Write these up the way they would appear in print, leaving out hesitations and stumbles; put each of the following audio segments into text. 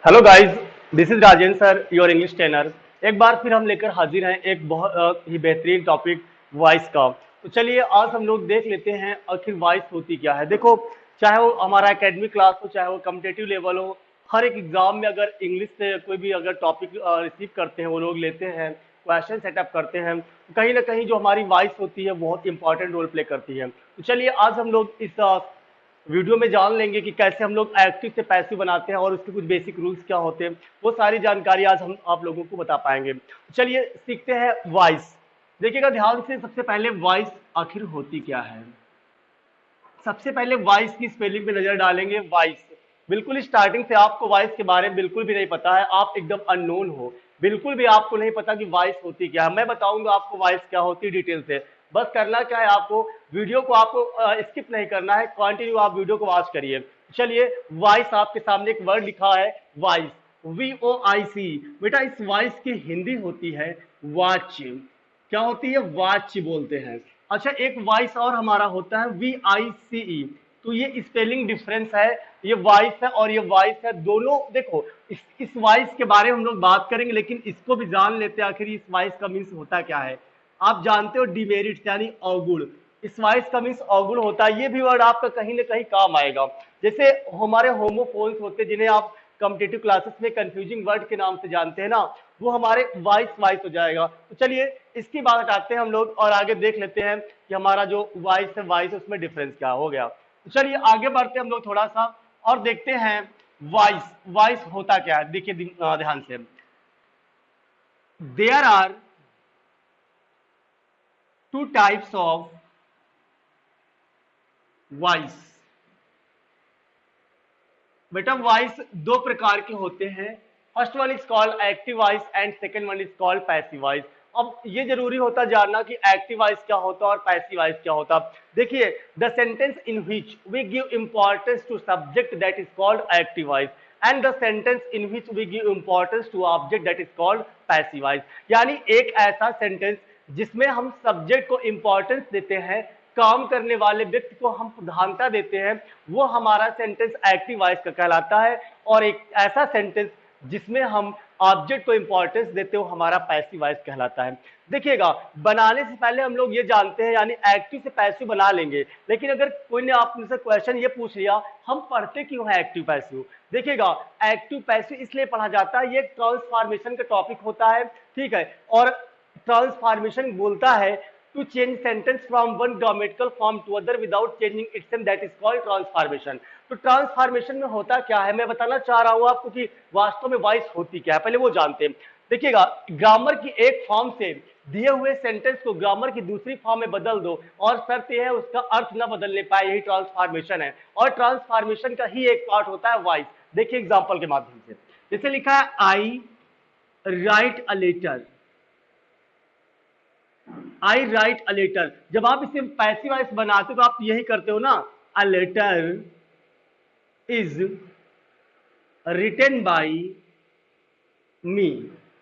Hello guys, this is Rajendra sir, your English trainer. एक बार फिर हम लेकर हाजिर हैं एक बहुत ही बेहतरीन टॉपिक वॉइस का। तो चलिए आज हम लोग देख लेते हैं आखिर वॉइस होती क्या है। देखो, चाहे वो हमारा एकेडमिक क्लास हो, चाहे वो कम्पिटेटिव लेवल हो, हर एक एग्जाम में अगर इंग्लिश से कोई भी अगर टॉपिक रिसीव करते हैं, वो लोग लेते हैं, क्वेश्चन सेटअप करते हैं, तो कहीं ना कहीं जो हमारी वॉइस होती है बहुत इंपॉर्टेंट रोल प्ले करती है। तो चलिए आज हम लोग इस वीडियो में जान लेंगे कि कैसे हम लोग एक्टिव से पैसिव बनाते हैं और उसके कुछ बेसिक रूल्स क्या होते हैं। वो सारी जानकारी आज हम आप लोगों को बता पाएंगे। चलिए सीखते हैं वॉइस। देखिएगा ध्यान से, सबसे पहले वॉइस आखिर होती क्या है। सबसे पहले वॉइस की स्पेलिंग पे नजर डालेंगे। वॉइस, बिल्कुल स्टार्टिंग से आपको वॉइस के बारे में बिल्कुल भी नहीं पता है, आप एकदम अननोन हो, बिल्कुल भी आपको नहीं पता कि वॉइस होती क्या है। मैं बताऊंगा आपको वॉइस क्या होती है डिटेल से। बस करना क्या है, आपको वीडियो को आपको स्किप नहीं करना है, कंटिन्यू आप वीडियो को वॉच करिए। चलिए, वॉइस आपके सामने एक वर्ड लिखा है, वॉइस, VOIC। बेटा इस वॉइस की हिंदी होती है वॉच। क्या होती है? वॉच बोलते हैं। अच्छा, एक वॉइस और हमारा होता है VICE। तो ये स्पेलिंग डिफरेंस है, ये वॉइस है और ये वॉइस है, दोनों। देखो, इस वॉइस के बारे में हम लोग बात करेंगे, लेकिन इसको भी जान लेते हैं आखिर इस वॉइस का मीन्स होता क्या है। आप जानते हो डिमेरिट यानी अवगुण, इस वॉइस का मीन्स अवगुण होता है। ये भी वर्ड आपका कहीं ना कहीं काम आएगा। जैसे हमारे होमोफोन्स होते हैं जिन्हें आप कॉम्पिटेटिव क्लासेस में कंफ्यूजिंग वर्ड के नाम से जानते हैं ना, वो हमारे वॉइस वॉइस हो जाएगा। तो चलिए इसकी बात हटाते हैं हम लोग और आगे देख लेते हैं कि हमारा जो वॉइस है वॉइस उसमें डिफरेंस क्या हो गया। तो चलिए आगे बढ़ते हैं हम लोग थोड़ा सा और देखते हैं वॉइस। वॉइस होता क्या है, देखिए ध्यान से। There are two types of voice. बेटा वॉइस दो प्रकार के होते हैं। First one is called active voice and second one is called passive voice. अब ये जरूरी होता जानना कि एक्टिव वॉइस क्या होता है और पैसिव वॉइस क्या होता है। देखिए, the sentence in which we give importance to subject that is called active voice and the sentence in which we give importance to object that is called passive voice. यानी एक ऐसा sentence जिसमें हम subject को importance देते हैं, काम करने वाले व्यक्ति को हम प्रधानता देते हैं, वो हमारा सेंटेंस एक्टिव वॉइस का कहलाता है। और एक ऐसा सेंटेंस जिसमें हम ऑब्जेक्ट को इंपॉर्टेंस देते हो हमारा पैसिव वॉइस कहलाता है। देखिएगा, बनाने से पहले हम लोग ये जानते हैं, यानी एक्टिव से पैसिव बना लेंगे, लेकिन अगर कोई ने आपसे क्वेश्चन ये पूछ लिया हम पढ़ते क्यों है एक्टिव पैसिव। देखिएगा, एक्टिव पैसिव इसलिए पढ़ा जाता है, ये ट्रांसफॉर्मेशन का टॉपिक होता है, ठीक है। और ट्रांसफॉर्मेशन बोलता है to change sentence from one grammatical form to other without changing itself, that is called transformation। तो ट्रांसफॉर्मेशन में होता क्या है, मैं बताना चाह रहा हूं आपको कि वास्तव में वॉइस होती क्या है, पहले वो जानते हैं। देखिएगा, ग्रामर की एक फॉर्म से दिए हुए सेंटेंस को ग्रामर की दूसरी फॉर्म में बदल दो और शर्त यह है उसका अर्थ न बदलने पाए, यही ट्रांसफॉर्मेशन है। और ट्रांसफॉर्मेशन का ही एक पार्ट होता है वॉइस। देखिए एग्जाम्पल के माध्यम से, जैसे लिखा है I write a letter. I write a letter, जब आप इसे पैसिव वॉइस बनाते हो तो आप यही करते हो ना, a letter is written by me.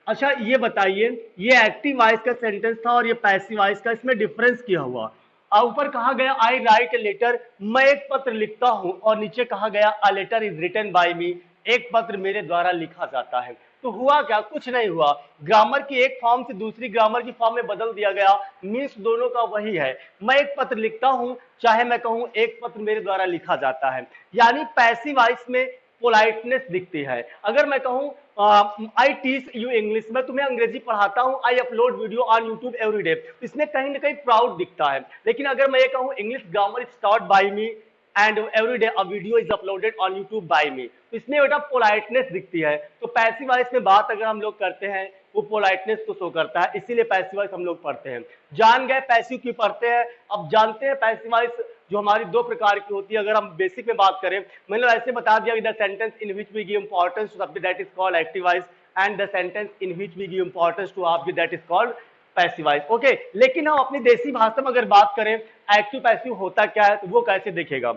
अच्छा ये बताइए, ये एक्टिव वॉइस का सेंटेंस था और ये पैसिव वॉइस का, इसमें डिफरेंस क्या हुआ। ऊपर कहा गया आई राइट ए लेटर, मैं एक पत्र लिखता हूं, और नीचे कहा गया a letter is written by me, एक पत्र मेरे द्वारा लिखा जाता है। तो हुआ क्या, कुछ नहीं हुआ, ग्रामर की एक फॉर्म से दूसरी ग्रामर की फॉर्म में बदल दिया गया, मीन्स दोनों का वही है। मैं एक पत्र लिखता हूं, चाहे मैं कहूं एक पत्र मेरे द्वारा लिखा जाता है। यानी पैसिव वॉइस में पोलाइटनेस दिखती है। अगर मैं कहूं आई टीच यू इंग्लिश, मैं तुम्हें अंग्रेजी पढ़ाता हूं, I upload video on YouTube every day, इसमें कहीं ना कहीं प्राउड दिखता है। लेकिन अगर मैं ये कहूं English grammar is taught by me and every day a video is uploaded on YouTube by me, तो इसमें बेटा पोलाइटनेस दिखती है। तो पैसिव वॉइस में बात अगर हम लोग करते हैं वो पोलाइटनेस को शो करता है, इसीलिए पैसिव वॉइस हम लोग पढ़ते हैं। जान गए पैसिव क्यों पढ़ते हैं। अब जानते हैं पैसिव वॉइस जो हमारी दो प्रकार की होती है। अगर हम बेसिक में बात करें, मैंने ऐसे बता दिया कि the sentence in which we give importance to subject that is called active voice and the sentence in which we give importance to object that is called passive voice. Okay, लेकिन हम अपनी देसी भाषा में अगर बात करें एक्टिव पैसिव होता क्या है, तो वो कैसे देखेगा।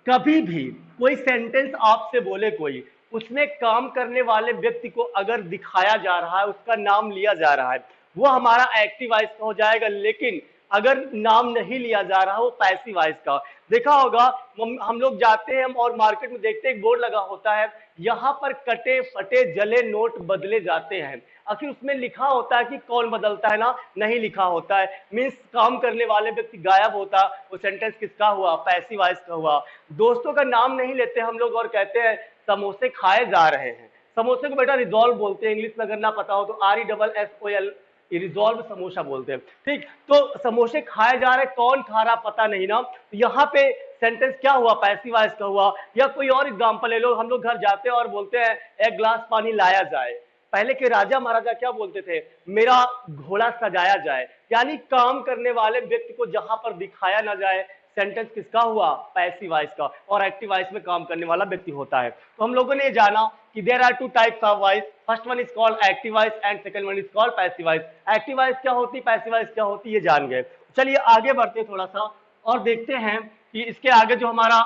कभी भी कोई सेंटेंस आपसे बोले कोई, उसमें काम करने वाले व्यक्ति को अगर दिखाया जा रहा है, उसका नाम लिया जा रहा है, वो हमारा एक्टिव वॉइस हो जाएगा। लेकिन अगर नाम नहीं लिया जा रहा वो पैसिव वॉइस का। देखा होगा हम लोग जाते हैं और मार्केट में देखते हैं एक बोर्ड लगा होता है, यहाँ पर कटे फटे जले नोट बदले जाते हैं। आखिर उसमें लिखा होता है कि कौन बदलता है ना, नहीं लिखा होता है। मीन्स काम करने वाले व्यक्ति गायब होता, वो सेंटेंस किसका हुआ, पैसिव वॉइस का हुआ। दोस्तों का नाम नहीं लेते हम लोग और कहते हैं समोसे खाए जा रहे हैं। समोसे को बेटा रिजॉल्व बोलते हैं, इंग्लिश में अगर ना पता हो तो RESSOL, रिजॉल्व समोसा बोलते हैं। ठीक, तो समोसे खाए जा रहे, कौन खा रहा पता नहीं ना, तो यहाँ पे सेंटेंस क्या हुआ, पैसिव वॉइस का हुआ। या कोई और एग्जांपल ले लो, हम लोग घर जाते हैं और बोलते हैं एक ग्लास पानी लाया जाए। पहले के राजा महाराजा क्या बोलते थे, मेरा घोड़ा सजाया जाए। यानी काम करने वाले व्यक्ति को जहां पर दिखाया ना जाए, सेंटेंस किसका हुआ, पैसिव वॉइस का। और एक्टिव वॉइस में काम करने वाला व्यक्ति होता है। तो हम लोगों ने जाना कि there are two types of voice, first one is called active voice and second one is called passive voice. Active voice क्या होती, पैसिव वॉइस क्या होती, ये जान गए। चलिए आगे बढ़ते हैं थोड़ा सा और देखते हैं कि इसके आगे जो हमारा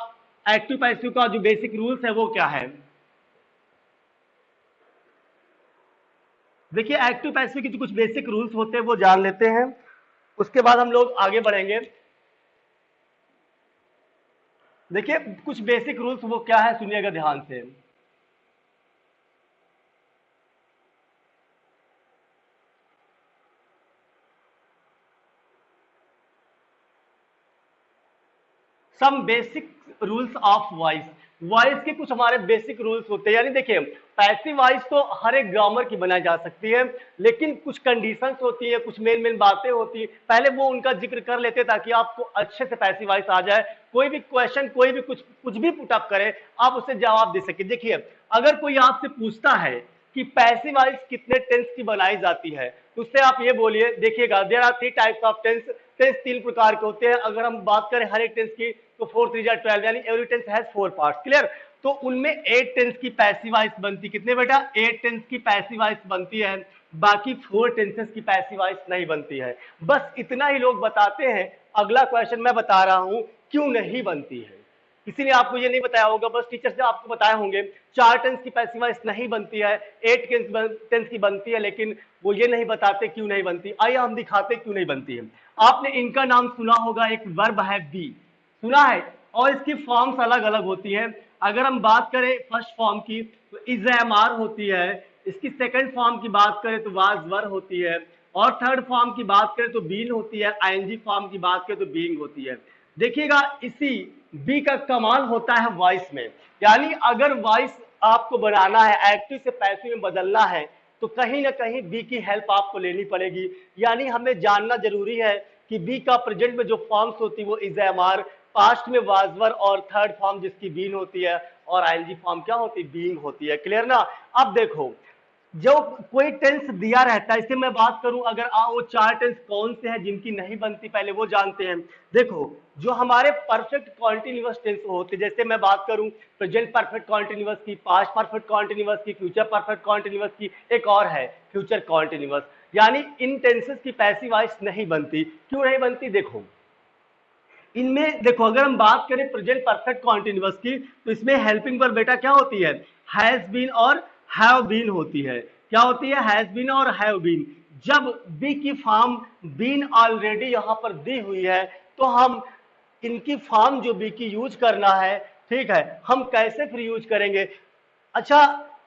एक्टिव पैसिव का जो बेसिक रूल्स है वो क्या है। देखिए एक्टिव पैसिव के जो कुछ बेसिक रूल्स होते हैं वो जान लेते हैं, उसके बाद हम लोग आगे बढ़ेंगे। देखिए कुछ बेसिक रूल्स वो क्या है, सुनिएगा ध्यान से। Some basic rules of voice, voice के कुछ हमारे बेसिक रूल्स होते हैं। यानी देखिए पैसिव वॉइस तो हर एक ग्रामर की बनाई जा सकती है, लेकिन कुछ कंडीशंस होती है, कुछ मेन मेन बातें होती है, पहले वो उनका जिक्र कर लेते हैं ताकि आपको अच्छे से पैसिव वॉइस आ जाए। कोई भी क्वेश्चन, कोई भी कुछ भी पुटअप करे, आप उसे जवाब दे सके। देखिए अगर कोई आपसे पूछता है कि पैसिव वॉइस कितने टेंस की बनाई जाती है, तो उससे आप ये बोलिए, देखिएगा there are 3 types of tense, tense 3 प्रकार के होते हैं। अगर हम बात करें हर एक टेंस की तो 4 3 12, यानी every tense has 4 parts, clear. तो उनमें 8 टेंस की पैसिव वॉइस बनती, कितने बेटा, 8 टेंस की पैसिव वॉइस बनती है, बाकी 4 टेंसेस की पैसिव वॉइस नहीं बनती है। बस इतना ही लोग बताते हैं। अगला क्वेश्चन मैं बता रहा हूं क्यों नहीं बनती है। किसी ने आपको ये नहीं बताया होगा, बस टीचर्स ने आपको बताए होंगे 4 टेंस की पैसिव वॉइस नहीं बनती है, 8 टेंस की बनती है, लेकिन वो ये नहीं बताते क्यों नहीं बनती। आइए हम दिखाते क्यों नहीं बनती है। आपने इनका नाम सुना होगा, एक वर्ब है बी, सुना है, और इसकी फॉर्म्स अलग अलग होती हैं। अगर हम बात करें फर्स्ट फॉर्म की तो इज एम आर होती है, इसकी सेकंड फॉर्म की बात करें तो वाज वर होती है, और थर्ड फॉर्म की बात करें तो बीन होती है, आईएनजी फॉर्म की बात करें तो बीइंग होती है। देखिएगा इसी बी का कमाल होता है वॉइस में। यानी अगर वॉइस आपको बनाना है, एक्टिव से पैसिव में बदलना है, तो कहीं ना कहीं बी की हेल्प आपको लेनी पड़ेगी। यानी हमें जानना जरूरी है कि बी का प्रेजेंट में जो फॉर्म्स होती है वो इज एम आर, पास्ट में वाजवर, और थर्ड फॉर्म जिसकी बीन होती है, और आईएनजी फॉर्म क्या होती है, बीइंग होती है, क्लियर ना। अब देखो जो कोई टेंस दिया रहता है, इससे मैं बात करूं, अगर वो 4 टेंस कौन से हैं जिनकी नहीं बनती, पहले वो जानते हैं। देखो जो हमारे परफेक्ट कॉन्टिन्यूअस टेंस होते हैं, जैसे मैं बात करूं प्रेजेंट परफेक्ट कॉन्टिन्यूअस की, पास्ट परफेक्ट कॉन्टिन्यूअस की, फ्यूचर परफेक्ट कॉन्टिन्यूअस की, एक और है फ्यूचर कॉन्टिन्यूअस। यानी इन टेंसेस की पैसिव वॉइस नहीं बनती। क्यों नहीं बनती, देखो इनमें, देखो अगर हम बात करें प्रेजेंट परफेक्ट कॉन्टिन्यूअस की, तो इसमें हेल्पिंग वर्ब बेटा क्या होती है, हैज बीन और हैव बीन होती है। क्या होती है, हैज बीन और हैव बीन। जब बी की फॉर्म बीन ऑलरेडी यहां पर दी हुई है, तो हम इनकी फॉर्म जो बी की यूज करना है, ठीक है, हम कैसे फिर यूज करेंगे। अच्छा,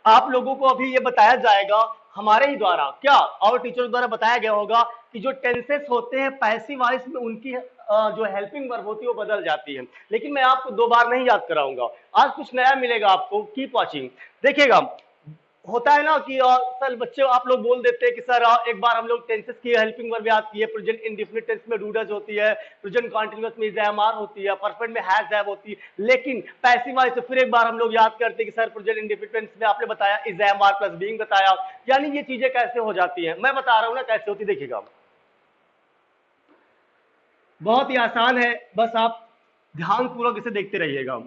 आप लोगों को अभी ये बताया जाएगा हमारे ही द्वारा, क्या और टीचर द्वारा बताया गया होगा कि जो टेंसेस होते हैं पैसिव वॉइस में, उनकी जो हेल्पिंग वर्ब होती है वो बदल जाती है। लेकिन मैं आपको 2 बार नहीं याद कराऊंगा, आज कुछ नया मिलेगा आपको, कीप वॉचिंग। देखिएगा होता है ना कि सर बच्चे आप लोग बोल देते हैं कि सर एक बार हम लोग टेंसेस की हेल्पिंग वर्ब याद किए, प्रेजेंट इंडेफिनिट टेंस में डू डज होती है, प्रेजेंट कंटीन्यूअस में इज एम आर होती है, परफेक्ट में हैज हैव होती है, लेकिन पैसिव वॉइस से फिर एक बार हम लोग याद करते हैं कि सर प्रेजेंट इंडेफिनिट टेंस में आपने बताया is am are plus being बताया। यानी ये चीजें कैसे हो जाती हैं, मैं बता रहा हूं ना कैसे होती, देखिएगा बहुत ही आसान है, बस आप ध्यान पूर्वक इसे देखते रहिएगा।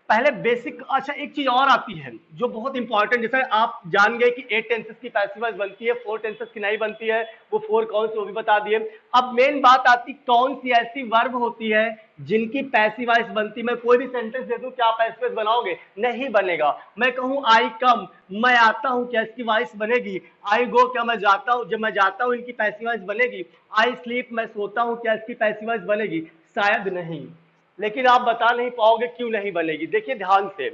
पहले बेसिक, अच्छा एक चीज और आती है जो बहुत इंपॉर्टेंट, जैसे आप जान गए कि 8 टेंसेस की पैसिव वॉइस बनती है, 4 टेंसेस की नहीं बनती है, वो 4 कौन से वो भी बता दिए। अब मेन बात आती कौन सी ऐसी वर्ब होती है जिनकी पैसिव वॉइस बनती है। मैं कोई भी सेंटेंस दे दूं, क्या पैसिव वॉइस बनाओगे? नहीं बनेगा। मैं कहूं आई कम, मैं आता हूं, क्या इसकी वॉइस बनेगी? आई गो, क्या मैं जाता हूं, जब मैं जाता हूं इनकी पैसिव वॉइस बनेगी? आई स्लीप, मैं सोता हूं, क्या इसकी पैसिव वॉइस बनेगी? शायद नहीं। लेकिन आप बता नहीं पाओगे क्यों नहीं बनेगी। देखिए ध्यान से,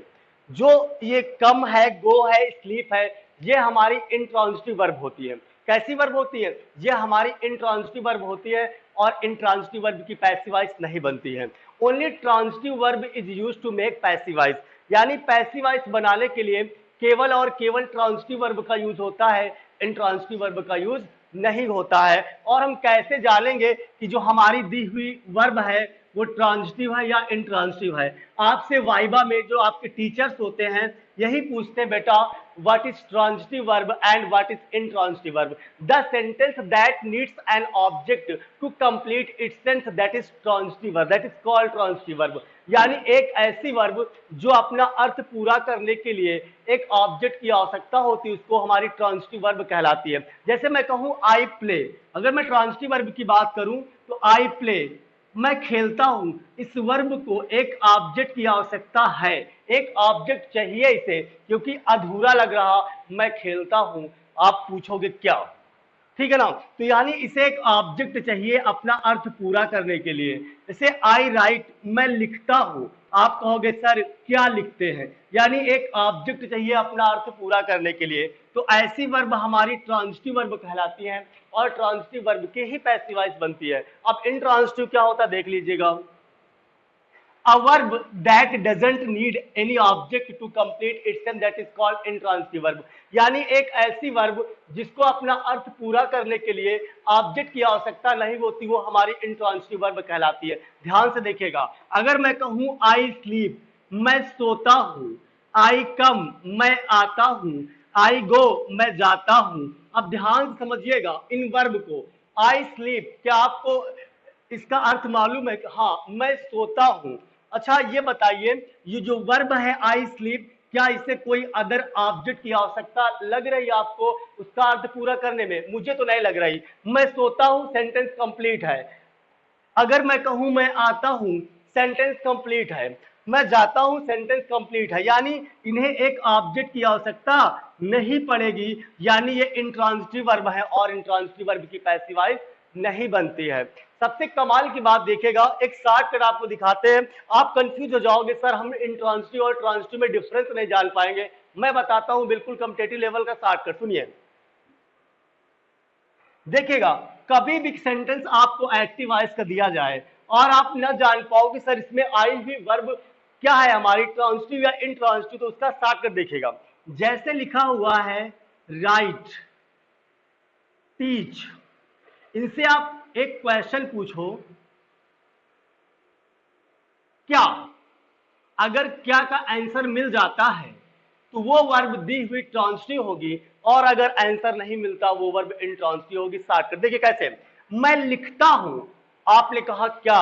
जो ये कम है, गो है, स्लीप है, ये हमारी इंट्रांजिटिव वर्ब होती है। कैसी वर्ब होती है? ये हमारी इंट्रांजिटिव वर्ब होती है और इंट्रांजिटिव वर्ब की पैसिव वॉइस नहीं बनती है। Only transitive verb is used to make passive voice, यानी पैसिव वॉइस बनाने के लिए केवल और केवल ट्रांजिटिव वर्ब का यूज होता है, इंट्रांजिटिव वर्ब का यूज नहीं होता है। और हम कैसे जानेंगे कि जो हमारी दी हुई वर्ब है वो ट्रांजिटिव है या इंट्रांजिटिव है? आपसे वाइवा में जो आपके टीचर्स होते हैं यही पूछते हैं, बेटा what is transitive verb and what is intransitive verb? The sentence that needs an object to complete its sense, that is transitive verb, that is called transitive verb. यानी एक ऐसी वर्ब जो अपना अर्थ पूरा करने के लिए एक ऑब्जेक्ट की आवश्यकता होती है, उसको हमारी ट्रांजिटिव वर्ब कहलाती है। जैसे मैं कहूं आई प्ले, अगर मैं ट्रांजिटिव वर्ब की बात करूं तो आई प्ले, मैं खेलता हूं, इस वर्ब को एक ऑब्जेक्ट की आवश्यकता है, एक ऑब्जेक्ट चाहिए इसे, क्योंकि अधूरा लग रहा मैं खेलता हूं। आप पूछोगे क्या? ठीक है ना? तो यानी इसे एक ऑब्जेक्ट चाहिए अपना अर्थ पूरा करने के लिए। जैसे आई राइट, मैं लिखता हूं, आप कहोगे सर क्या लिखते हैं? यानी एक ऑब्जेक्ट चाहिए अपना अर्थ पूरा करने के लिए। तो ऐसी वर्ब हमारी ट्रांजिटिव वर्ब कहलाती है और ट्रांजिटिव वर्ब की ही पैसिव वॉइस बनती है। अब इंट्रांजिटिव क्या होता है देख लीजिएगा। A verb that doesn't need any object to complete itself, that is called intransitive verb। यानी एक ऐसी वर्ब जिसको अपना अर्थ पूरा करने के लिए ऑब्जेक्ट की आवश्यकता नहीं होती, वो हमारी इंट्रांसिटिव वर्ब कहलाती है। ध्यान से देखिएगा, अगर मैं कहूं आई स्लीप, मैं सोता हूं, आई कम, मैं आता हूं, आई गो, मैं जाता हूं। अब ध्यान से समझिएगा इन वर्ब को। आई स्लीप, क्या आपको इसका अर्थ मालूम है? हाँ, मैं सोता हूं। अच्छा ये बताइए, ये जो वर्ब है आई स्लीप, क्या इसे कोई अदर ऑब्जेक्ट की आवश्यकता लग रही है आपको उसका अर्थ पूरा करने में? मुझे तो नहीं लग रही। मैं सोता हूं, सेंटेंस कंप्लीट है। अगर मैं कहूं मैं आता हूं, सेंटेंस कंप्लीट है। मैं जाता हूं, सेंटेंस कंप्लीट है। यानी इन्हें एक ऑब्जेक्ट की आवश्यकता नहीं पड़ेगी, यानी ये इंट्रांजिटिव वर्ब है और इंट्रांजिटिव वर्ब की पैसिव वॉइस नहीं बनती है। सबसे कमाल की बात देखिएगा, एक शॉर्टकट आपको दिखाते हैं। आप कंफ्यूज हो जाओगे, सर हम इंट्रांजिटिव और ट्रांजिटिव में डिफरेंस नहीं जान पाएंगे। मैं बताता हूं बिल्कुल कॉम्पिटिटिव लेवल का शॉर्टकट, सुनिए। देखिएगा, कभी भी सेंटेंस आपको एक्टिव वॉइस का दिया जाए और आप न जान पाओ कि सर इसमें आई हुई वर्ब क्या है, हमारी ट्रांजिटिव या इंट्रांजिटिव, तो उसका शॉर्टकट देखिएगा। जैसे लिखा हुआ है राइट, टीच, इनसे आप एक क्वेश्चन पूछो, क्या, अगर क्या का आंसर मिल जाता है तो वो वर्ब दी हुई ट्रांजिटिव होगी, और अगर आंसर नहीं मिलता वो वर्ब इंट्रांजिटिव होगी। स्टार्ट कर देखिए कैसे। मैं लिखता हूं, आपने कहा क्या,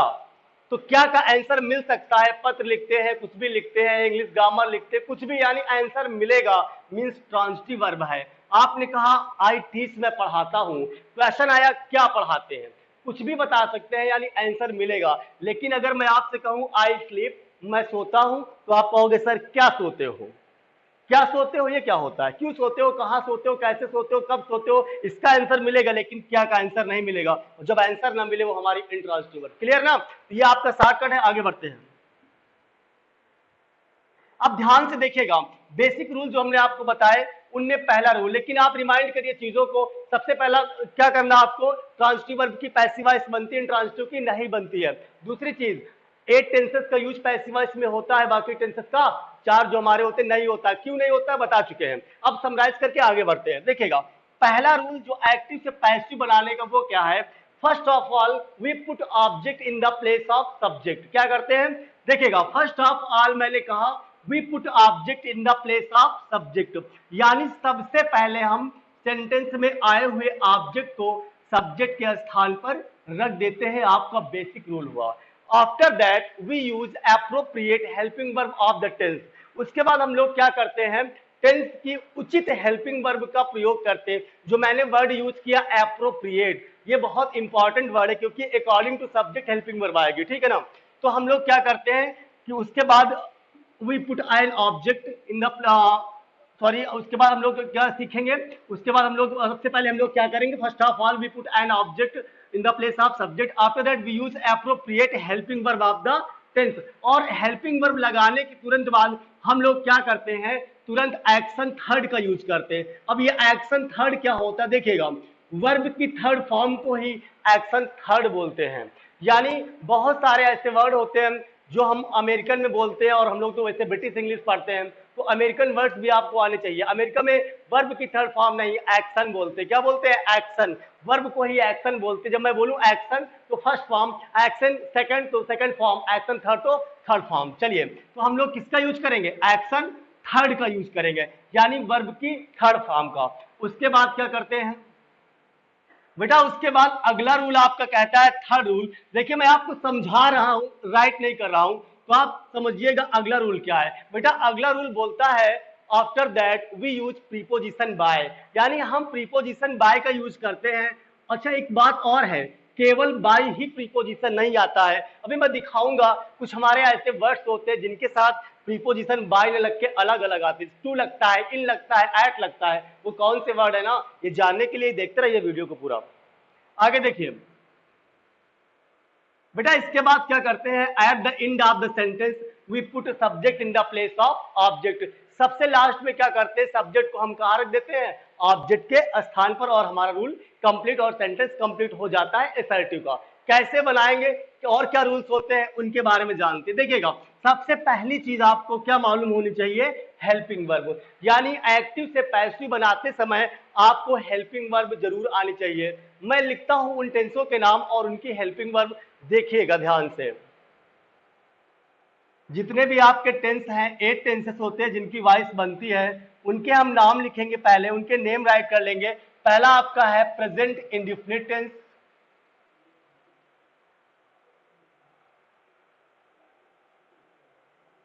तो क्या का आंसर मिल सकता है? पत्र लिखते हैं, कुछ भी लिखते हैं, इंग्लिश ग्रामर लिखते हैं, कुछ भी, यानी आंसर मिलेगा, मींस ट्रांजिटिव वर्ब है। आपने कहा आई टीच, मैं पढ़ाता हूं, क्वेश्चन आया क्या पढ़ाते हैं, कुछ भी बता सकते हैं, यानी आंसर मिलेगा। लेकिन अगर मैं आपसे कहूं आई स्लीप, मैं सोता हूं, तो आप कहोगे सर क्या सोते हो? क्या सोते हो ये क्या होता है? क्यों सोते हो, कहां सोते हो, कैसे सोते हो, कब सोते हो? इसका आंसर मिलेगा, लेकिन क्या का आंसर नहीं मिलेगा। जब आंसर ना मिले वो हमारी इंट्रांजिटिव वर्ब। क्लियर ना? तो ये आपका शॉर्टकट है, आगे बढ़ते हैं। अब ध्यान से देखिएगा, बेसिक रूल जो हमने आपको बताए उनमें पहला रूल, लेकिन आप रिमाइंड करिए चीजों को। सबसे पहला क्या करना आपको, ट्रांजिटिव वर्ब की पैसिव वॉइस बनती है, इंट्रांजिटिव की नहीं बनती है। दूसरी चीज, 8 टेंसेस का यूज पैसिव वॉइस में होता है, बाकी टेंसेस का 4 जो हमारे होते नहीं होता। क्यों नहीं होता है बता चुके हैं। अब समराइज करके आगे बढ़ते हैं। देखिएगा, पहला रूल जो एक्टिव से पैसिव बनाने का वो क्या है, first of all we put object in the place of subject. क्या करते हैं? देखिएगा, फर्स्ट ऑफ ऑल मैंने कहा we put object in the place of subject, यानी सबसे पहले हम सेंटेंस में आए हुए ऑब्जेक्ट को सब्जेक्ट के स्थान पर रख देते हैं। आपका बेसिक रूल हुआ। After that we use appropriate helping verb of the tense. उसके बाद हम लोग क्या करते हैं, टेंस की उचित हेल्पिंग वर्ब का प्रयोग करते हैं। जो मैंने वर्ड यूज किया एप्रोप्रिएट, ये बहुत इंपॉर्टेंट वर्ड है क्योंकि according to subject helping verb आएगी, ठीक है ना। तो हम लोग क्या करते हैं कि उसके बाद we put an object in the, sorry, उसके बाद हम लोग क्या सीखेंगे, उसके बाद हम लोग सबसे पहले हम लोग क्या करेंगे, first of all we put an object in the place of subject, after that we use appropriate helping verb of the tense. और हेल्पिंग वर्ब लगाने के तुरंत बाद हम लोग क्या करते हैं, तुरंत एक्शन थर्ड का यूज करते हैं। अब ये एक्शन थर्ड क्या होता है देखिएगा, वर्ब की थर्ड फॉर्म को ही एक्शन थर्ड बोलते हैं। यानी बहुत सारे ऐसे वर्ड होते हैं जो हम अमेरिकन में बोलते हैं, और हम लोग तो वैसे ब्रिटिश इंग्लिश पढ़ते हैं, तो अमेरिकन वर्ड्स भी आपको आने चाहिए। अमेरिका में वर्ब की थर्ड फॉर्म नहीं, एक्शन बोलते हैं। क्या बोलते हैं, एक्शन। वर्ब को ही एक्शन बोलते हैं। जब मैं बोलूं एक्शन तो फर्स्ट फॉर्म, एक्शन सेकंड तो सेकंड फॉर्म, एक्शन थर्ड तो थर्ड फॉर्म। चलिए, तो हम लोग किसका यूज करेंगे, एक्शन थर्ड का यूज करेंगे, यानी वर्ब की थर्ड फॉर्म का। उसके बाद क्या करते हैं बेटा, उसके बाद अगला रूल आपका कहता है, थर्ड रूल। देखिए मैं आपको समझा रहा हूं, राइट नहीं कर रहा हूं, तो आप समझिएगा अगला रूल क्या है। बेटा अगला रूल बोलता है, after that we use preposition by, यानी हम प्रीपोजिशन बाय का यूज करते हैं। अच्छा एक बात और है, केवल बाय ही प्रीपोजिशन नहीं आता है। अभी मैं दिखाऊंगा कुछ हमारे ऐसे वर्ड्स होते हैं जिनके साथ प्रीपोजिशन बाय ने लग के अलग अलग आते हैं। टू लगता है, इन लगता है, एट लगता है, वो कौन से वर्ड है ना, ये जानने के लिए देखते रहिए वीडियो को पूरा। आगे देखिए बेटा, इसके बाद क्या करते हैं, at the end of the sentence we put subject in the place of object. सबसे लास्ट में क्या करते हैं, सब्जेक्ट को हम कहां रख देते हैं, ऑब्जेक्ट के स्थान पर, और हमारा रूल कंप्लीट और सेंटेंस कंप्लीट हो जाता है असर्टिव का। कैसे बनाएंगे और क्या रूल्स होते हैं उनके बारे में जानते हैं। देखिएगा, सबसे पहली चीज आपको क्या मालूम होनी चाहिए, हेल्पिंग वर्ब, यानी एक्टिव से पैसिव बनाते समय आपको हेल्पिंग वर्ब जरूर आनी चाहिए। मैं लिखता हूं उन टेंसों के नाम और उनकी हेल्पिंग वर्ब, देखिएगा ध्यान से। जितने भी आपके टेंस हैं, 8 टेंसेस होते हैं जिनकी वॉइस बनती है, उनके हम नाम लिखेंगे, पहले उनके नेम राइट कर लेंगे। पहला आपका है प्रेजेंट इंडेफिनिट टेंस,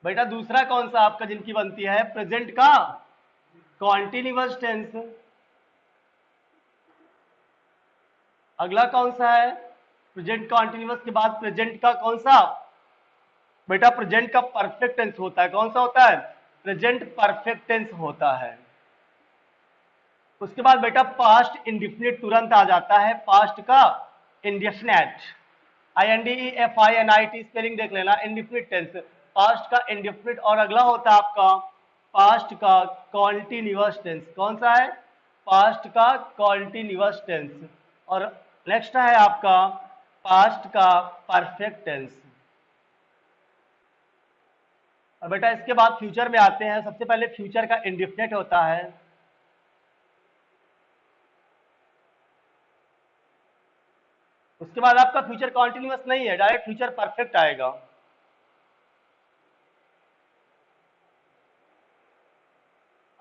बेटा दूसरा कौन सा आपका जिनकी बनती है, प्रेजेंट का कॉन्टिन्यूअस टेंस। अगला कौन सा है, प्रेजेंट कॉन्टिन्यूअस के बाद प्रेजेंट का कौन सा, बेटा प्रेजेंट का परफेक्ट टेंस होता है। कौन सा होता है, प्रेजेंट परफेक्ट टेंस होता है। उसके बाद बेटा पास्ट इंडेफिनिट तुरंत आ जाता है, पास्ट का इंडेफिनिट, INDEFINIT स्पेलिंग देख लेना, इंडेफिनिट टेंस, पास्ट का इंडेफिनिट। और अगला होता है आपका पास्ट का कॉन्टिन्यूअस टेंस। कौन सा है, पास्ट का कॉन्टिन्यूअस टेंस। और नेक्स्ट है आपका पास्ट का परफेक्ट टेंस। और बेटा इसके बाद फ्यूचर में आते हैं। सबसे पहले फ्यूचर का इंडेफिनिट होता है, उसके बाद आपका फ्यूचर कॉन्टिन्यूअस नहीं है, डायरेक्ट फ्यूचर परफेक्ट आएगा।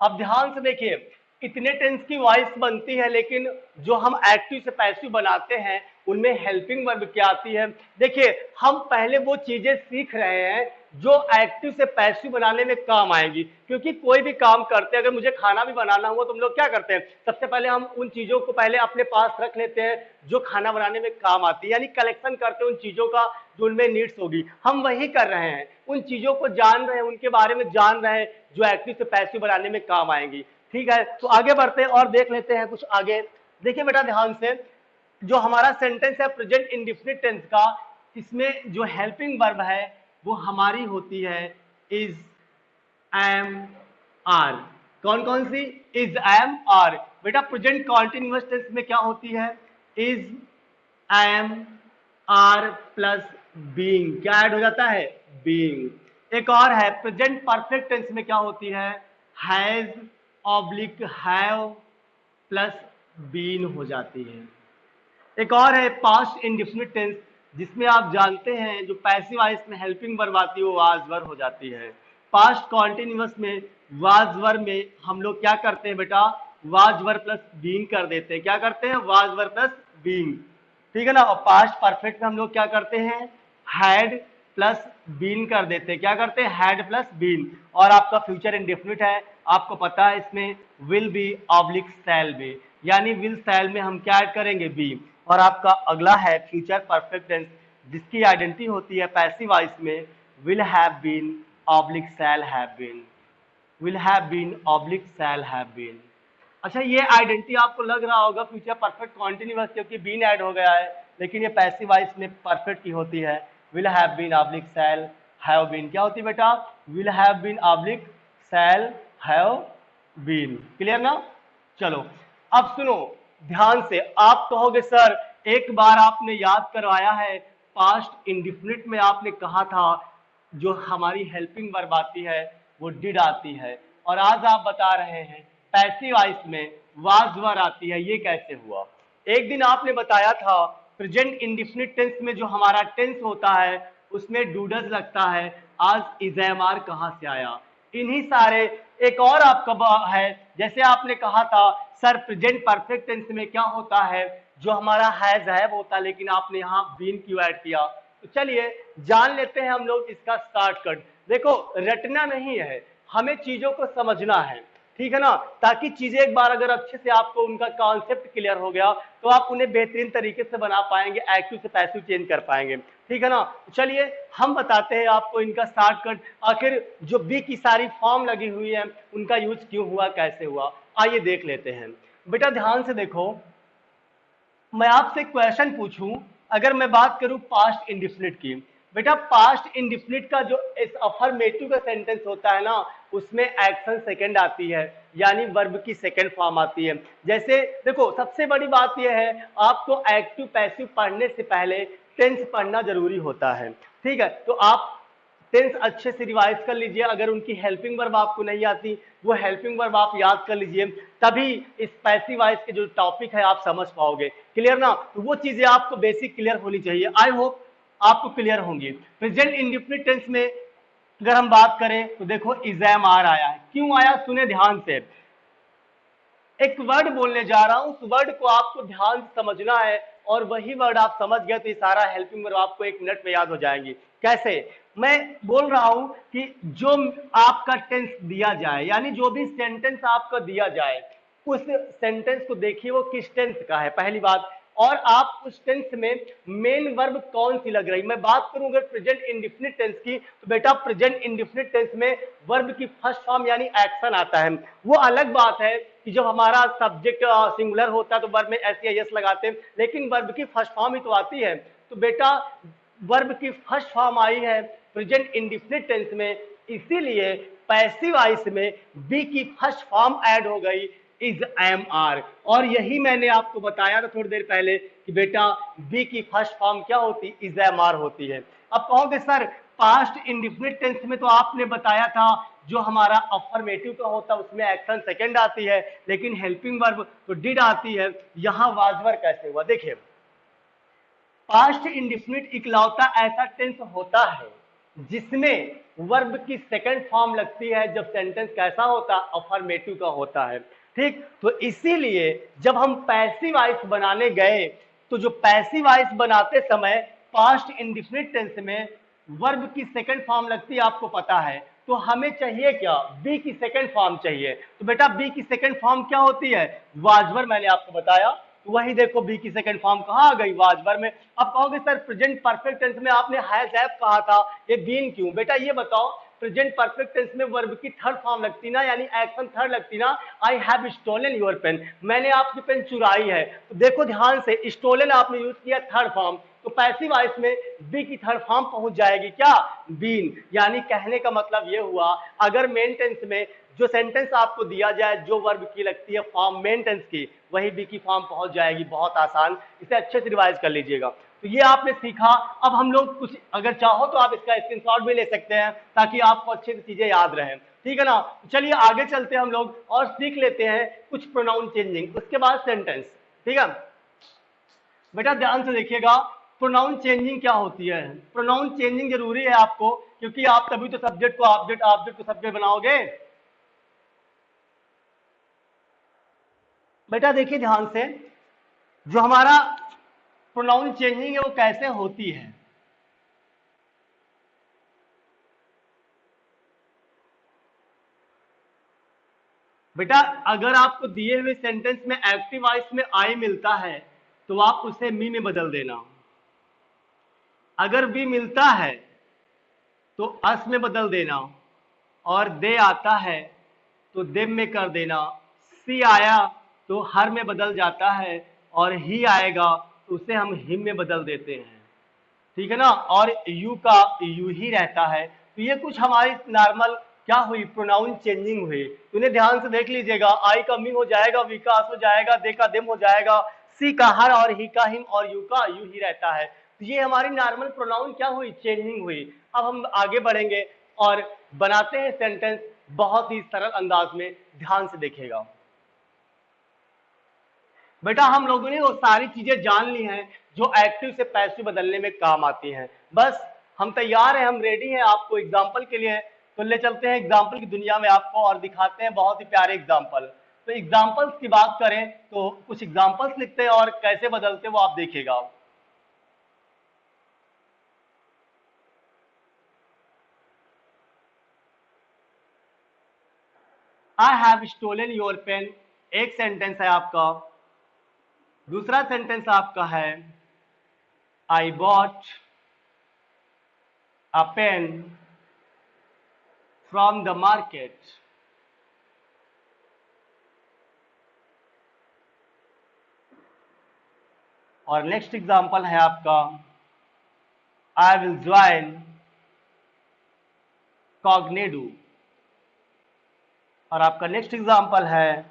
अब ध्यान से देखिए, इतने टेंस की वॉइस बनती है, लेकिन जो हम एक्टिव से पैसिव बनाते हैं उनमें हेल्पिंग वर्ब क्या आती है। देखिए हम पहले वो चीजें सीख रहे हैं जो एक्टिव से पैसिव बनाने में काम आएगी। क्योंकि कोई भी काम करते हैं, अगर मुझे खाना भी बनाना हुआ तो हम लोग क्या करते हैं, सबसे पहले हम उन चीजों को पहले अपने पास रख लेते हैं जो खाना बनाने में काम आती है, यानी कलेक्शन करते हैं उन चीजों का जो उनमें नीड्स होगी। हम वही कर रहे हैं, उन चीजों को जान रहे हैं, उनके बारे में जान रहे हैं जो एक्टिव से पैसिव बनाने में काम आएंगी। ठीक है, तो आगे बढ़ते हैं और देख लेते हैं कुछ आगे। देखिए बेटा ध्यान से, जो हमारा सेंटेंस है प्रेजेंट इंडेफिनिट टेंस का, इसमें जो हेल्पिंग वर्ब है वो हमारी होती है इज, एम, आर। कौन कौन सी, इज, एम, आर। बेटा प्रेजेंट कॉन्टिन्यूअस टेंस में क्या होती है, is, am, are plus being, क्या ऐड हो जाता है, बीइंग। एक और है प्रेजेंट परफेक्ट टेंस में क्या होती है, has oblique have plus been हो जाती है। एक और है पास्ट इंडेफिनिट टेंस, जिसमें आप जानते हैं जो पैसिव वॉइस में हेल्पिंग वर्ब आती है वो वाज वर्ब हो जाती है। पास्ट कॉन्टिन्यूअस में वाज वर्ब में हम लोग क्या करते हैं बेटा, वाज वर्ब प्लस बीइंग कर देते हैं। क्या करते हैं, वाज वर्ब प्लस बीइंग, ठीक है ना। और पास्ट परफेक्ट में हम लोग क्या करते हैं, हैड प्लस बीन कर देते, क्या करते हैं, हैड प्लस बीन, और आपका फ्यूचर इंडेफिनिट है, आपको पता है इसमें will be oblique shall be, यानी विल शैल में हम क्या ऐड करेंगे, बी। और आपका अगला है फ्यूचर परफेक्ट टेंस, जिसकी आइडेंटिटी होती है पैसिव वॉइस में will have been oblique shall have been, will have been oblique shall have been. अच्छा, ये आइडेंटिटी आपको लग रहा होगा फ्यूचर परफेक्ट कॉन्टिन्यूअस क्योंकि बीन ऐड हो गया है, लेकिन ये पैसिव वॉइस में परफेक्ट की होती है, will have been oblique shall have been, क्या होती है बेटा, will have been oblique shall have been. Clear ना? चलो अब सुनो ध्यान से, आप कहोगे सर एक बार आपने याद करवाया है, पास्ट इंडिफिनिट में आपने कहा था जो हमारी हेल्पिंग वर्ब आती है वो डिड आती है, और आज आप बता रहे हैं पैसिव वॉइस में वाज वर आती है, ये कैसे हुआ? एक दिन आपने बताया था प्रेजेंट इंडिफिनिट टेंस में जो हमारा टेंस होता है उसमें डूडज लगता है, आज इज़ेमार कहां से आया? इन्हीं सारे एक और आपका है, जैसे आपने कहा था सर प्रेजेंट परफेक्ट टेंस में क्या होता है, जो हमारा हैज हैव होता है, लेकिन आपने यहाँ बीन क्यों ऐड किया? तो चलिए जान लेते हैं हम लोग इसका शॉर्टकट। देखो रटना नहीं है, हमें चीजों को समझना है, ठीक है ना, ताकि चीजें एक बार अगर अच्छे से आपको उनका कॉन्सेप्ट क्लियर हो गया तो आप उन्हें बेहतरीन तरीके से बना पाएंगे, एक्टिव से पैसिव चेंज कर पाएंगे, ठीक है ना। चलिए हम बताते हैं आपको इनका शॉर्टकट, आखिर जो बी की सारी फॉर्म लगी हुई है उनका यूज क्यों हुआ, कैसे हुआ, आइए देख लेते हैं। बेटा ध्यान से देखो, मैं आपसे क्वेश्चन पूछूं, अगर मैं बात करूं पास्ट इंडिफिनिट की, बेटा पास्ट इंडिफिनिट का जो इस अफर्मेटिव का सेंटेंस होता है ना, उसमें एक्शन सेकंड आती है, यानी वर्ब की सेकंड फॉर्म आती है। जैसे देखो सबसे बड़ी बात यह है, आपको एक्टिव पैसिव पढ़ने से पहले टेंस पढ़ना जरूरी होता है, ठीक है, तो आप टेंस अच्छे से रिवाइज कर लीजिए, अगर उनकी हेल्पिंग वर्ब आपको नहीं आती वो हेल्पिंग वर्ब आप याद कर लीजिए, तभी इस पैसिव वॉइस के जो टॉपिक है आप समझ पाओगे। क्लियर ना? तो वो चीजें आपको बेसिक क्लियर होनी चाहिए, आई होप आपको क्लियर होंगी। प्रेजेंट इंडिफिनिट टेंस में अगर हम बात करें तो देखो इज़ैम आर आया है, क्यों आया सुने ध्यान से, एक वर्ड बोलने जा रहा हूं, उस वर्ड को आपको ध्यान से समझना है, और वही वर्ड आप समझ गए तो ये सारा हेल्पिंग वर्ब आपको एक मिनट में याद हो जाएंगी। कैसे? मैं बोल रहा हूं कि जो आपका टेंस दिया जाए, यानी जो भी सेंटेंस आपका दिया जाए उस सेंटेंस को देखिए वो किस टेंस का है, पहली बात, और आप उस टेंस में मेन वर्ब कौन सी लग रही। मैं बात करूं अगर प्रेजेंट इंडिफिनिट टेंस की, तो बेटा प्रेजेंट इंडिफिनिट टेंस में वर्ब की फर्स्ट फॉर्म यानी एक्शन आता है। वो अलग बात है कि जब हमारा सब्जेक्ट सिंगुलर होता है तो वर्ब में एस या यस लगाते हैं, लेकिन वर्ब की फर्स्ट फॉर्म ही तो आती है। तो बेटा वर्ब की फर्स्ट फॉर्म आई है प्रेजेंट इंडिफिनिट टेंस में, इसीलिए पैसिव वॉइस में बी की फर्स्ट फॉर्म ऐड हो गई इज एम आर, और यही मैंने आपको बताया था थोड़ी देर पहले कि बेटा बी की फर्स्ट फॉर्म क्या होती, इज एम आर होती है। अब कहोगे सर पास्ट इंडिफिनिट टेंस में तो आपने बताया था जो हमारा अफर्मेटिव का होता है उसमें एक्शन सेकंड आती है, लेकिन हेल्पिंग वर्ब तो डिड आती है, यहां वाजवर कैसे हुआ? देखिए पास्ट इंडिफिनिट इकलौता ऐसा टेंस होता है जिसमें वर्ब की सेकंड फॉर्म लगती है जब सेंटेंस कैसा होता है, अफर्मेटिव का होता है, ठीक। तो इसीलिए जब हम पैसिव वॉइस बनाने गए तो जो पैसिव वॉइस बनाते समय पास्ट इंडिफिनिट टेंस में वर्ब की सेकंड फॉर्म लगती है, आपको पता है, तो हमें चाहिए क्या, बी की सेकंड फॉर्म चाहिए। तो बेटा बी की सेकंड फॉर्म क्या होती है, वाजवर, मैंने आपको बताया, तो वही देखो बी की सेकंड फॉर्म कहां आ गई, वाजवर में। अब कहोगे सर प्रेजेंट परफेक्ट टेंस में आपने हैज हैव कहा था, ये बीन क्यों? बेटा ये बताओ प्रेजेंट परफेक्ट टेंस में वर्ब की थर्ड फॉर्म लगती ना, यानी एक्शन थर्ड लगती ना, I have stolen your pen, मैंने आपकी पेन चुराई है। तो देखो ध्यान से, स्टोलन आपने यूज किया थर्ड फॉर्म, तो पैसिव वॉइस में बी की थर्ड फॉर्म पहुंच जाएगी क्या, बीन। यानी कहने का मतलब ये हुआ अगर मेन टेंस में जो सेंटेंस आपको दिया जाए जो वर्ब की लगती है फॉर्म मेन टेंस की, वही बी की फॉर्म पहुंच जाएगी, बहुत आसान, इसे अच्छे से रिवाइज कर लीजिएगा। तो ये आपने सीखा। अब हम लोग कुछ अगर चाहो तो आप इसका स्क्रीनशॉट भी ले सकते हैं ताकि आपको अच्छे से चीजें याद रहें, ठीक है ना। चलिए आगे चलते हैं हम लोग और सीख लेते हैं कुछ प्रोनाउन चेंजिंग, उसके बाद सेंटेंस, ठीक है। बेटा ध्यान से देखिएगा प्रोनाउन चेंजिंग क्या होती है। प्रोनाउन चेंजिंग जरूरी है आपको, क्योंकि आप तभी तो सब्जेक्ट को ऑब्जेक्ट, ऑब्जेक्ट को सब्जेक्ट बनाओगे। बेटा देखिए ध्यान से, जो हमारा प्रोनाउन चेंजिंग है वो कैसे होती है। बेटा अगर आपको दिए हुए सेंटेंस में एक्टिव वॉइस में आई मिलता है तो आप उसे मी में बदल देना, अगर बी मिलता है तो अस में बदल देना, और दे आता है तो देम में कर देना, सी आया तो हर में बदल जाता है, और ही आएगा तो उसे हम हिम में बदल देते हैं, ठीक है ना, और यू का यू ही रहता है। तो ये कुछ हमारी नॉर्मल क्या हुई, प्रोनाउन चेंजिंग हुई। तो इन्हें ध्यान से देख लीजिएगा, आई का मी हो जाएगा, वी का अस हो जाएगा, दे का देम हो जाएगा, सी का हर और ही का हिम, और यू का यू ही रहता है। तो ये हमारी नॉर्मल प्रोनाउन क्या हुई, चेंजिंग हुई। अब हम आगे बढ़ेंगे और बनाते हैं सेंटेंस बहुत ही सरल अंदाज में, ध्यान से देखिएगा। बेटा हम लोगों ने वो सारी चीजें जान ली हैं जो एक्टिव से पैसिव बदलने में काम आती हैं। बस हम तैयार हैं, हम रेडी हैं आपको एग्जाम्पल के लिए। तो ले चलते हैं एग्जाम्पल की दुनिया में आपको और दिखाते हैं बहुत ही प्यारे एग्जाम्पल। तो एग्जाम्पल्स की बात करें तो कुछ एग्जाम्पल्स लिखते हैं और कैसे बदलते हैं वो आप देखिएगा। I have stolen your pen, एक सेंटेंस है आपका। दूसरा सेंटेंस आपका है I bought a pen from the market. और नेक्स्ट एग्जाम्पल है आपका आई विल ज्वाइन कॉग्नेडू। और आपका नेक्स्ट एग्जाम्पल है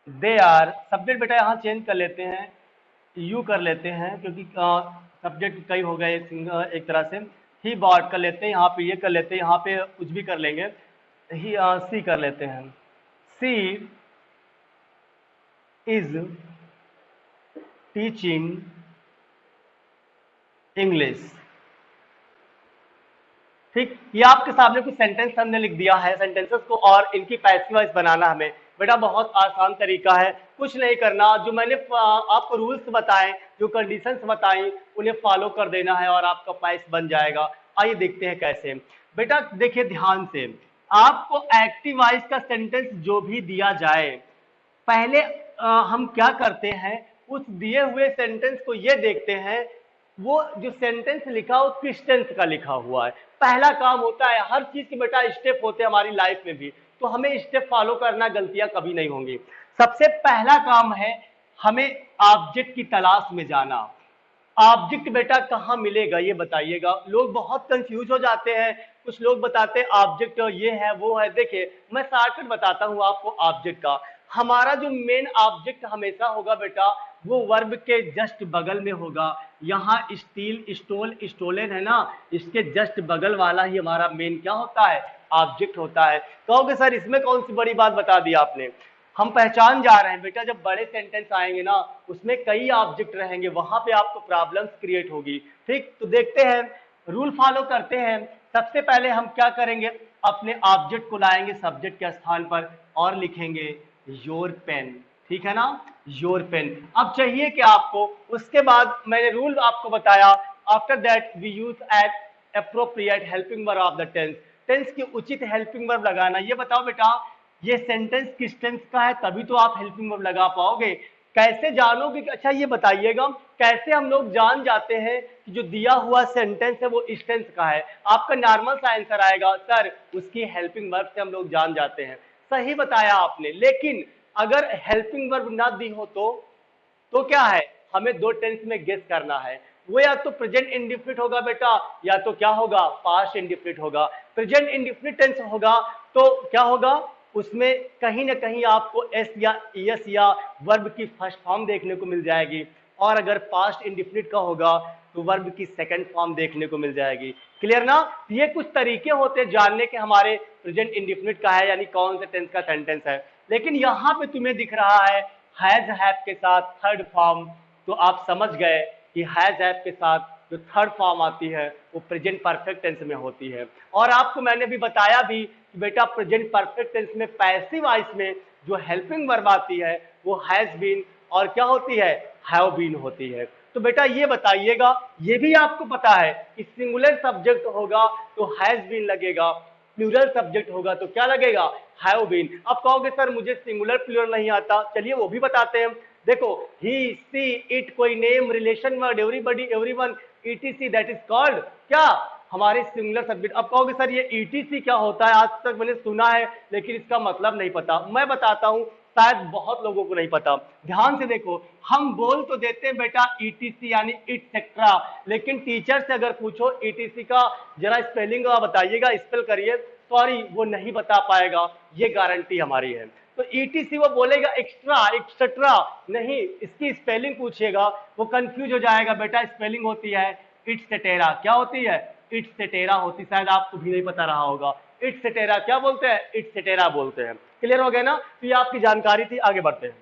दे आर, सब्जेक्ट बेटा यहां चेंज कर लेते हैं, यू कर लेते हैं क्योंकि सब्जेक्ट कई हो गए एक तरह से। ही बॉट कर लेते हैं, यहाँ पे ये कर लेते हैं, यहाँ पे कुछ भी कर लेंगे, ही सी कर लेते हैं। सी इज टीचिंग इंग्लिश। ठीक, ये आपके सामने कुछ सेंटेंस हमने लिख दिया है, सेंटेंसेस को और इनकी पैसिव वॉइस बनाना हमें बेटा बहुत आसान तरीका है, कुछ नहीं करना। जो मैंने आपको रूल्स बताए, जो कंडीशंस बताई, उन्हें फॉलो कर देना है और आपका पैस बन जाएगा। आइए देखते हैं कैसे। बेटा देखिए ध्यान से, आपको एक्टिव वॉइस का सेंटेंस जो भी दिया जाए, पहले हम क्या करते हैं, उस दिए हुए सेंटेंस को ये देखते हैं वो जो सेंटेंस लिखा हो किस टेंस का लिखा हुआ है। पहला काम होता है, हर चीज के बेटा स्टेप होते हैं हमारी लाइफ में भी, तो हमें स्टेप फॉलो करना, गलतियां कभी नहीं होंगी। सबसे पहला काम है हमें ऑब्जेक्ट की तलाश में जाना। ऑब्जेक्ट बेटा कहाँ मिलेगा ये बताइएगा। लोग बहुत कंफ्यूज हो जाते हैं, कुछ लोग बताते हैं ऑब्जेक्ट ये है वो है। देखिए मैं शॉर्टकट बताता हूँ आपको ऑब्जेक्ट का। हमारा जो मेन ऑब्जेक्ट हमेशा होगा बेटा वो वर्ब के जस्ट बगल में होगा। यहाँ स्टील, स्टोल, स्टोलन है ना, इसके जस्ट बगल वाला ही हमारा मेन क्या होता है, ऑब्जेक्ट होता है। कहोगे सर इसमें कौन सी बड़ी बात बता दी आपने। हम पहचान जा रहे हैं बेटा, जब बड़े सेंटेंस आएंगे ना उसमें कई ऑब्जेक्ट रहेंगे, वहां पे आपको प्रॉब्लम्स क्रिएट होगी। ठीक, तो देखते हैं, रूल फॉलो करते हैं। सबसे पहले हम क्या करेंगे, अपने ऑब्जेक्ट को लाएंगे सब्जेक्ट के स्थान पर और लिखेंगे योर पेन। ठीक है ना, योर पेन। अब चाहिए कि आपको, उसके बाद मैंने रूल आपको बताया, after that we use at appropriate helping verb of the tense. Tense की उचित हेल्पिंग वर्ब लगाना। ये बताओ बेटा ये सेंटेंस किस टेंस का है, तभी तो आप हेल्पिंग वर्ब लगा पाओगे। कैसे जानोगे, अच्छा ये बताइएगा कैसे हम लोग जान जाते हैं कि जो दिया हुआ सेंटेंस है वो इस टेंस का है। आपका नॉर्मल सा आंसर आएगा सर उसकी हेल्पिंग वर्ब से हम लोग जान जाते हैं। सही बताया आपने, लेकिन अगर हेल्पिंग वर्ब ना दी हो तो क्या है, हमें दो टेंस में गेस करना है। वो या तो प्रेजेंट इंडिफिनिट होगा बेटा, या तो क्या होगा, पास्ट इंडिफिनिट होगा। प्रेजेंट इंडिफिनिट टेंस होगा तो क्या होगा, उसमें कहीं ना कहीं आपको एस या एस या वर्ब की फर्स्ट फॉर्म देखने को मिल जाएगी, और अगर पास्ट इंडिफिनिट का होगा तो वर्ब की सेकंड फॉर्म देखने को मिल जाएगी। क्लियर ना। ये कुछ तरीके होते हैं जानने के हमारे प्रेजेंट इंडिफिनिट का है यानी कौन से टेंस का सेंटेंस है। लेकिन यहाँ पे तुम्हें दिख रहा है हैज हैव के साथ थर्ड फॉर्म, तो आप समझ गए कि हैज हैव के साथ जो थर्ड फॉर्म आती है वो प्रेजेंट परफेक्ट टेंस में होती है। और आपको मैंने भी बताया भी कि बेटा प्रेजेंट परफेक्ट टेंस में पैसिव वॉइस में जो हेल्पिंग वर्ब आती है वो हैज बीन और क्या होती है, हैव बीन होती है। तो बेटा ये बताइएगा, ये भी आपको पता है कि सिंगुलर सब्जेक्ट होगा तो हैज बीन लगेगा, प्लूरल सब्जेक्ट होगा तो क्या लगेगा, हैव बीन। अब कहोगे सर मुझे सिंगुलर प्लूरल नहीं आता, चलिए वो भी बताते हैं। देखो ही, सी, इट, कोई name, relation word, everybody, everyone, etc, that is called क्या, हमारे सिंगुलर सब्जेक्ट। अब कहोगे सर ये ईटीसी क्या होता है, आज तक मैंने सुना है लेकिन इसका मतलब नहीं पता। मैं बताता हूं, शायद बहुत लोगों को नहीं पता। ध्यान से देखो, हम बोल तो देते हैं बेटा ईटीसी यानी इटसेट्रा, लेकिन टीचर से अगर पूछो ईटीसी का जरा स्पेलिंग बताइएगा, स्पेल करिए, सॉरी वो नहीं बता पाएगा, ये गारंटी हमारी है। तो ईटीसी वो बोलेगा एक्स्ट्रा, एक्सेट्रा नहीं, इसकी स्पेलिंग पूछिएगा वो कंफ्यूज हो जाएगा। बेटा स्पेलिंग होती है इटसेटेरा, क्या होती है, इटसेटेरा होती, शायद आपको भी नहीं पता रहा होगा। इटसेटेरा क्या बोलते हैं, इटसेटेरा बोलते हैं। क्लियर हो गया ना, तो ये आपकी जानकारी थी, आगे बढ़ते हैं।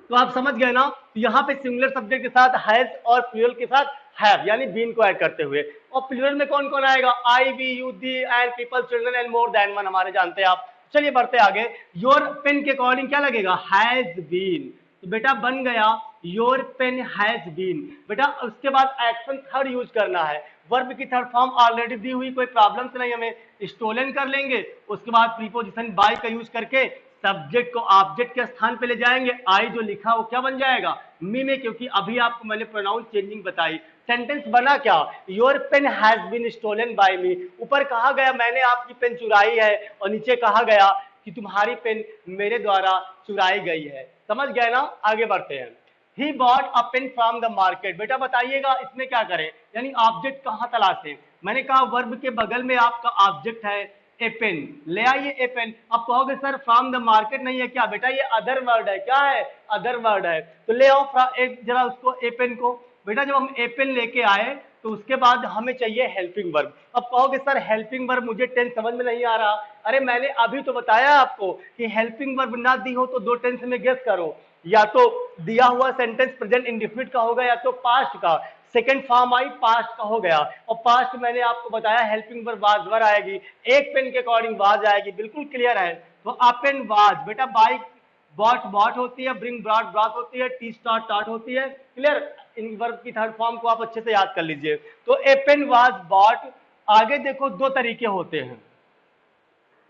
तो आप समझ गए ना, तो यहाँ पे सिंगुलर सब्जेक्ट के साथ हैज और प्लूरल के साथ हैव यानी बीन को ऐड करते हुए, और प्लूरल में कौन कौन आएगा, I, we, you, they and people, children and more than one, हमारे जानते हैं आप। चलिए बढ़ते आगे, योर पेन के अकॉर्डिंग क्या लगेगा, हैज बीन, तो बेटा बन गया योर पेन हैज बीन। बेटा उसके बाद एक्शन थर्ड यूज करना है, वर्ब की थर्ड फॉर्म ऑलरेडी दी हुई, कोई प्रॉब्लम से नहीं, हमें स्टोलन कर लेंगे, उसके बाद प्रीपोजिशन बाय का यूज करके सब्जेक्ट को ऑब्जेक्ट के स्थान पे ले जाएंगे, आई जो लिखा वो क्या बन जाएगा, मी में, क्योंकि अभी आपको मैंने प्रोनाउन चेंजिंग बताई। सेंटेंस बना क्या, your pen has been stolen by me, ऊपर कहा गया मैंने आपकी पेन चुराई है, और नीचे कहा गया कि तुम्हारी पेन मेरे द्वारा चुराई गई है। समझ गए ना, आगे बढ़ते हैं। He bought a pen from the market, बेटा बताइएगा इसमें क्या करें, यानी ऑब्जेक्ट कहाँ तलाशें। मैंने कहा वर्ब के बगल में आपका ऑब्जेक्ट है ए पेन, ले आइए ए पेन। अब कहोगे सर फ्रॉम द मार्केट नहीं है क्या, बेटा ये अदर वर्ड है, क्या है, अदर वर्ड है, तो ले आओ एक जरा उसको ए पेन को। बेटा जब हम ए पेन लेके आए तो उसके बाद हमें चाहिए हेल्पिंग वर्ब। अब कहोगे सर हेल्पिंग वर्ब मुझे टेंस समझ में नहीं आ रहा, अरे मैंने अभी तो बताया आपको कि हेल्पिंग वर्ब ना दी हो तो दो टेंस में गेस करो, या तो दिया हुआ सेंटेंस प्रेजेंट इंडेफिनिट का होगा या तो पास्ट का, सेकंड फॉर्म आई पास्ट का हो गया, और पास्ट मैंने आपको बताया हेल्पिंग वर्ब वाज वर आएगी, एक पेन के अकॉर्डिंग वाज आएगी, बिल्कुल क्लियर है। तो अपेन वाज, बेटा बाइक बॉट बॉट होती है, ब्रिंग ब्रॉट ब्रॉट होती है, टी स्टार्ट टाट होती है, क्लियर। इन वर्ब की थर्ड फॉर्म को आप अच्छे से याद कर लीजिए। तो ए पेन वाज बॉट, आगे देखो दो तरीके होते हैं,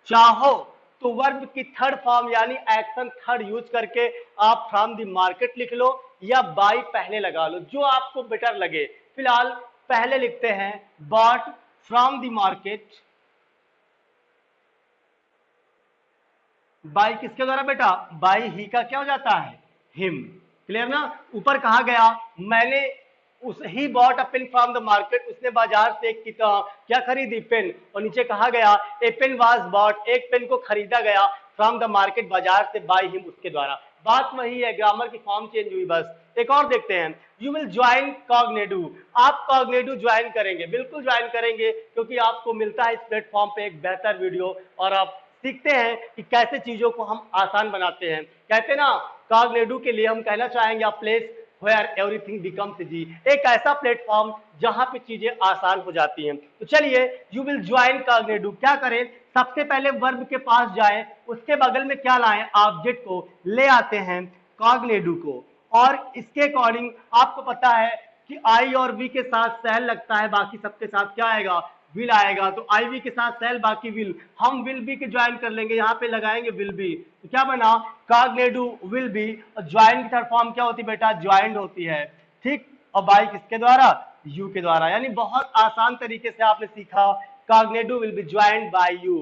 चाहो तो वर्ब की थर्ड फॉर्म यानी एक्शन थर्ड यूज करके आप फ्रॉम द मार्केट लिख लो, या बाई पहले लगा लो, जो आपको बेटर लगे। फिलहाल पहले लिखते हैं bought from the market, by किसके द्वारा बेटा, बाई ही का क्या हो जाता है, हिम, क्लियर ना। ऊपर कहा गया मैंने उस he bought a pen from the market, उसने बाजार से एक क्या खरीदी, पेन, और नीचे कहा गया ए पेन वाज बॉट, एक पेन को खरीदा गया फ्रॉम द मार्केट बाजार से, बाय हिम उसके द्वारा। बात वही है, ग्रामर की फॉर्म चेंज हुई बस। एक और देखते हैं, यू विल ज्वाइन कॉग्नेडू, आप कॉग्नेडू ज्वाइन करेंगे, बिल्कुल ज्वाइन करेंगे, क्योंकि आपको मिलता है इस प्लेटफॉर्म पे एक बेहतर वीडियो, और आप सीखते हैं कि कैसे चीजों को हम आसान बनाते हैं। कहते हैं ना कॉग्नेडू के लिए हम कहना चाहेंगे a place where everything becomes easy, एक ऐसा प्लेटफॉर्म जहां पे चीजें आसान हो जाती हैं। तो चलिए यू विल ज्वाइन कॉग्नेडू, क्या करें, सबसे पहले वर्ब के पास जाएं, उसके बगल में क्या लाएं, ऑब्जेक्ट को ले आते हैं कॉग्नेडू को, और इसके अकॉर्डिंग आपको पता है कि आई और वी के साथ सेल लगता है, बाकी सबके साथ क्या आएगा, विल आएगा। तो आई वी के साथ सेल बाकी विल, हम विल बी के ज्वाइन कर लेंगे, यहाँ पे लगाएंगे विल बी, तो क्या बना कॉग्नेडू विल बी, और ज्वाइन की थर्ड फॉर्म क्या होती है बेटा, ज्वाइंड होती है, ठीक। और बाय किसके द्वारा, यू के द्वारा, यानी बहुत आसान तरीके से आपने सीखा Cognedu will be joined by you.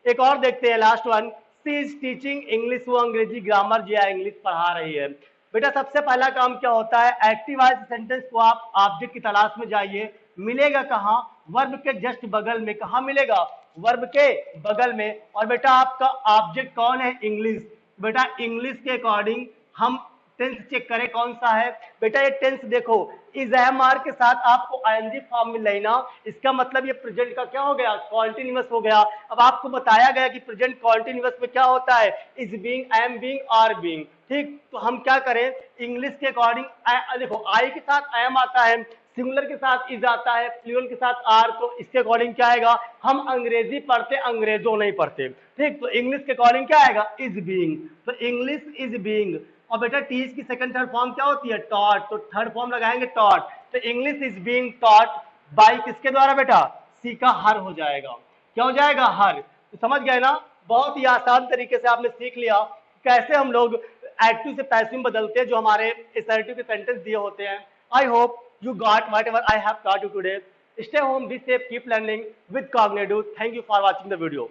एक और देखते हैं last one, she is teaching English, वो अंग्रेजी ग्रामर जो है इंग्लिश पढ़ा रही है। बेटा सबसे पहला काम क्या होता है, एक्टिव वॉइस सेंटेंस को आप ऑब्जेक्ट की तलाश में जाइए, मिलेगा कहां, वर्ब के जस्ट बगल में, कहां मिलेगा, वर्ब के बगल में। और बेटा आपका ऑब्जेक्ट कौन है, इंग्लिश, बेटा इंग्लिश के अकॉर्डिंग हम टेंस चेक करें कौन सा है, बेटा ये टेंस देखो इज एमआर के साथ आपको आईएनजी फॉर्म में लेना, इसका मतलब ये प्रेजेंट का क्या हो गया, कॉन्टिन्यूअस हो गया। अब आपको बताया गया कि प्रेजेंट कॉन्टिन्यूअस में क्या होता है, is being, am being, are being, ठीक। तो हम क्या करें, इंग्लिश के अकॉर्डिंग देखो आई के साथ एम आता है, सिंगुलर के साथ इज आता है, प्लूरल के साथ आर, तो इसके अकॉर्डिंग क्या आएगा, हम अंग्रेजी पढ़ते अंग्रेजों नहीं पढ़ते, ठीक। तो इंग्लिश के अकॉर्डिंग क्या आएगा, इज बीइंग, तो इंग्लिश इज बीइंग। और बेटा टीच की सेकंड थर्ड फॉर्म क्या होती है, टॉट, तो थर्ड फॉर्म लगाएंगे टॉट, तो English is being taught by किसके द्वारा बेटा, सी का हर हो जाएगा, क्या हो जाएगा, हर। तो समझ गए ना, बहुत ही आसान तरीके से आपने सीख लिया कैसे हम लोग एक्टिव से पैसिव में बदलते हैं जो हमारे असर्टिव के सेंटेंस दिए होते हैं। I hope you got whatever I have taught you today. Stay home, be safe, keep learning with Cognitive. Thank you for watching the video.